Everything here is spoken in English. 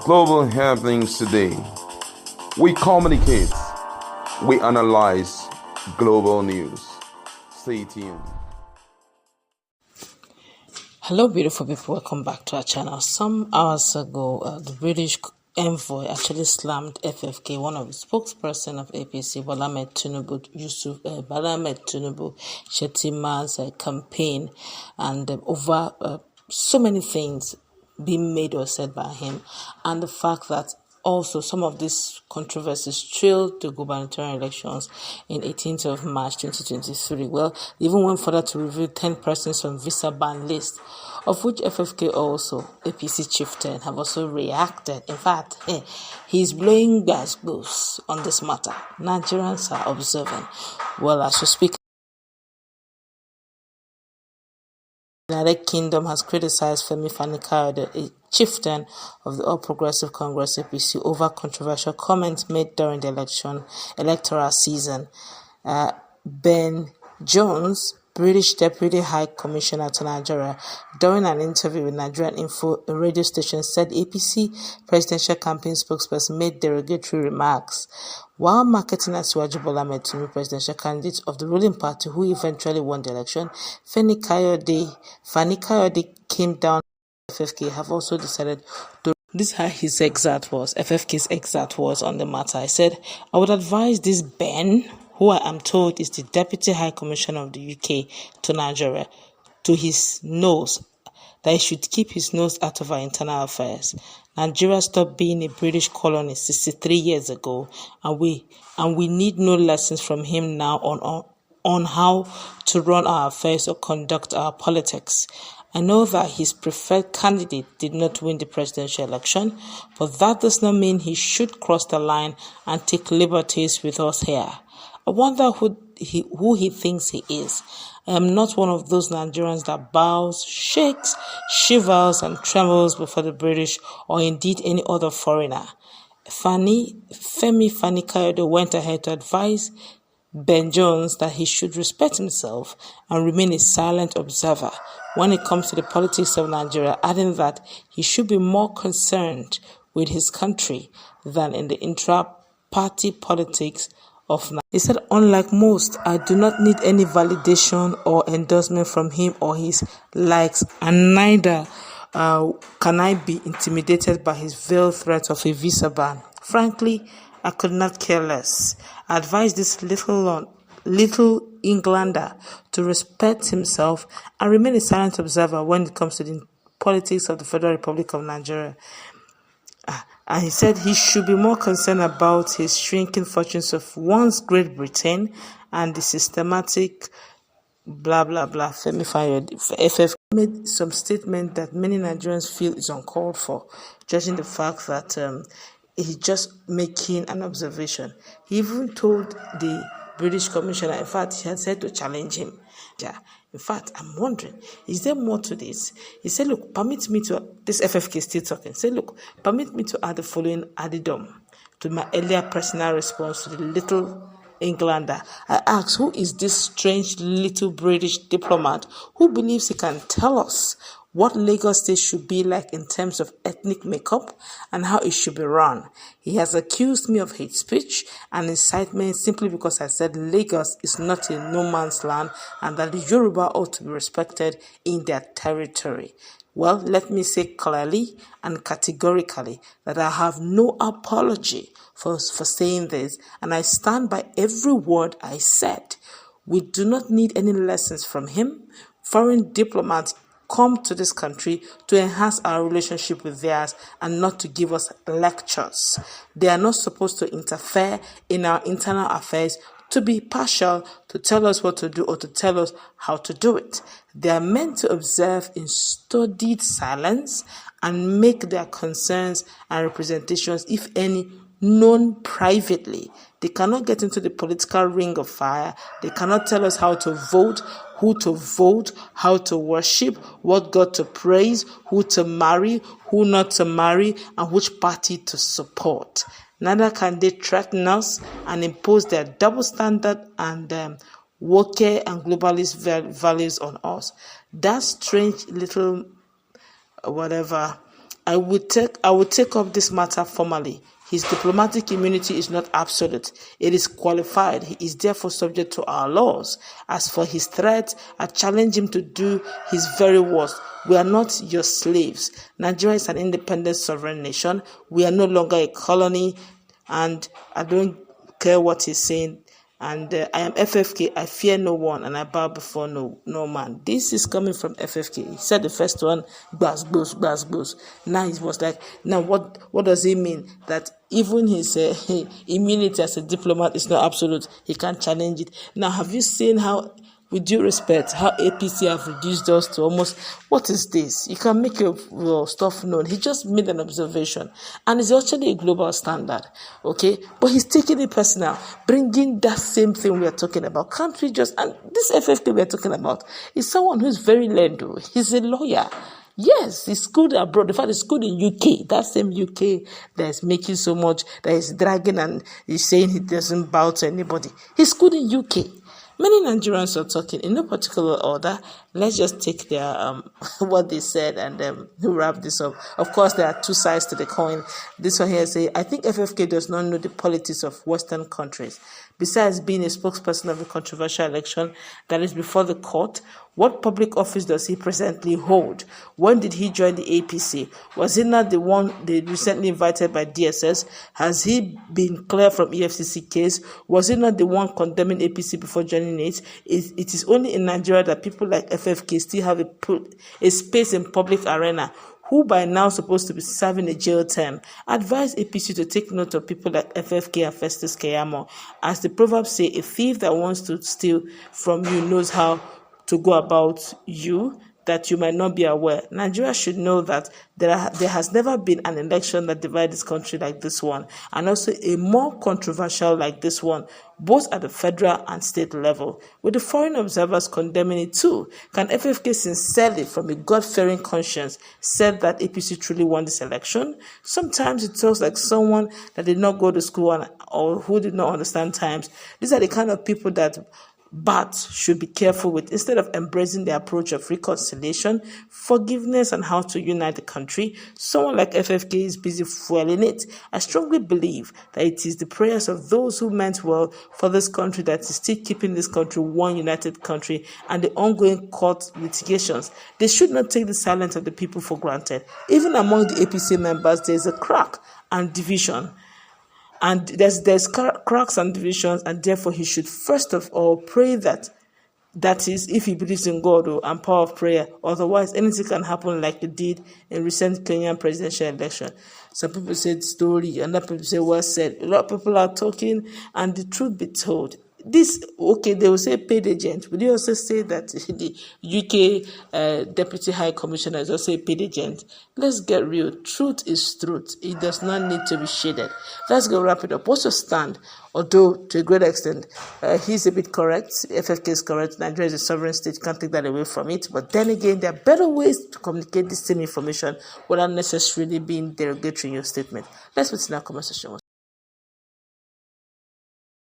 Global happenings today. We communicate, we analyze global news. Stay tuned. Hello, beautiful people. Welcome back to our channel. Some hours ago, the British envoy actually slammed FFK, one of the spokesperson of APC, Bola Tinubu, Shettima's campaign, and over so many things being made or said by him, and the fact that also some of these controversies trailed the gubernatorial elections in 18th of March 2023. Well, they even went further to reveal 10 persons from visa ban list, of which FFK also, APC chieftain, have also reacted. In fact, he's blowing gasgos on this matter. Nigerians are observing. Well, as we speak, the United Kingdom has criticized Femi Fani-Kayode, a chieftain of the All Progressive Congress APC, over controversial comments made during the electoral season. Ben Jones, British Deputy High Commissioner to Nigeria, during an interview with Nigerian Info, a radio station, said APC presidential campaign spokesperson made derogatory remarks while marketing as Bola Tinubu, presidential candidate of the ruling party who eventually won the election. Fani Kayode came down. FFK have also decided to. This is how his exact words, FFK's exact words on the matter. I said, I would advise this Ben, who I am told is the Deputy High Commissioner of the UK to Nigeria, to his nose, that he should keep his nose out of our internal affairs. Nigeria stopped being a British colony 63 years ago, and we need no lessons from him now on how to run our affairs or conduct our politics. I know that his preferred candidate did not win the presidential election, but that does not mean he should cross the line and take liberties with us here. I wonder who he thinks he is. I am not one of those Nigerians that bows, shakes, shivers, and trembles before the British or indeed any other foreigner. Femi Fani-Kayode went ahead to advise Ben Jones that he should respect himself and remain a silent observer when it comes to the politics of Nigeria, adding that he should be more concerned with his country than in the intra-party politics of Nigeria. He said, unlike most, I do not need any validation or endorsement from him or his likes, and neither can I be intimidated by his veiled threat of a visa ban. Frankly, I could not care less. I advise this little Englander to respect himself and remain a silent observer when it comes to the politics of the Federal Republic of Nigeria. And he said he should be more concerned about his shrinking fortunes of once Great Britain and the systematic blah blah blah. Femi FF made some statement that many Nigerians feel is uncalled for, judging the fact that he's just making an observation. He even told the British Commissioner, in fact, he had said to challenge him. Yeah. In fact, I'm wondering, is there more to this? He said, look, permit me to, this FFK still talking, say, look, permit me to add the following addendum to my earlier personal response to the little Englander. I asked, who is this strange little British diplomat who believes he can tell us what Lagos State should be like in terms of ethnic makeup and how it should be run? He has accused me of hate speech and incitement simply because I said Lagos is not a no man's land and that the Yoruba ought to be respected in their territory. Well, let me say clearly and categorically that I have no apology for saying this, and I stand by every word I said. We do not need any lessons from him. Foreign diplomats come to this country to enhance our relationship with theirs and not to give us lectures. They are not supposed to interfere in our internal affairs, to be partial, to tell us what to do or to tell us how to do it. They are meant to observe in studied silence and make their concerns and representations, if any, known privately. They cannot get into the political ring of fire. They cannot tell us how to vote, who to vote, how to worship, what God to praise, who to marry, who not to marry, and which party to support. Neither can they threaten us and impose their double standard and woke and globalist values on us. That strange little I will take up this matter formally. His diplomatic immunity is not absolute. It is qualified. He is therefore subject to our laws. As for his threat, I challenge him to do his very worst. We are not your slaves. Nigeria is an independent sovereign nation. We are no longer a colony, and I don't care what he's saying. And I am FFK, I fear no one, and I bow before no man. This is coming from FFK. He said the first one, gbas, gbos, gbas, gbos. Now he was like, now what does it mean? That even his immunity as a diplomat is not absolute. He can't challenge it. Now, have you seen how, with due respect, how APC have reduced us to almost, what is this? You can make your stuff known. He just made an observation. And it's actually a global standard, okay? But he's taking it personal, bringing that same thing we are talking about. Can't we just, and this FFK we are talking about is someone who's very learned. He's a lawyer. Yes, he's schooled abroad. In fact, he's schooled in UK. That same UK that is making so much, that is dragging and he's saying he doesn't bow to anybody. He's schooled in UK. Many Nigerians are talking in no particular order. Let's just take their what they said and wrap this up. Of course, there are two sides to the coin. This one here say, I think FFK does not know the politics of Western countries. Besides being a spokesperson of a controversial election that is before the court, what public office does he presently hold? When did he join the APC? Was he not the one they recently invited by DSS? Has he been cleared from EFCC case? Was he not the one condemning APC before joining it? It is only in Nigeria that people like FFK still have a space in public arena, who by now supposed to be serving a jail term. Advise APC to take note of people like FFK and Festus Keyamo. As the proverbs say, a thief that wants to steal from you knows how to go about you, that you might not be aware. Nigeria should know that there has never been an election that divided this country like this one, and also a more controversial like this one, both at the federal and state level, with the foreign observers condemning it too. Can FFK sincerely, from a God-fearing conscience, said that APC truly won this election? Sometimes it feels like someone that did not go to school or who did not understand times. These are the kind of people that but should be careful with. Instead of embracing the approach of reconciliation, forgiveness, and how to unite the country, someone like FFK is busy fueling it. I strongly believe that it is the prayers of those who meant well for this country that is still keeping this country one united country, and the ongoing court litigations. They should not take the silence of the people for granted. Even among the APC members, there is a crack and division. And there's cracks and divisions, and therefore he should first of all pray that is, if he believes in God and power of prayer. Otherwise, anything can happen like it did in recent Kenyan presidential election. Some people said story, and other people say well said. A lot of people are talking, and the truth be told, this, okay, they will say paid agent. Would you also say that the UK Deputy High Commissioner is also a paid agent? Let's get real. Truth is truth. It does not need to be shaded. Let's go wrap it up. What's your stand? Although, to a great extent, he's a bit correct. FFK is correct. Nigeria is a sovereign state. You can't take that away from it. But then again, there are better ways to communicate this same information without necessarily being derogatory in your statement. Let's put in our conversation.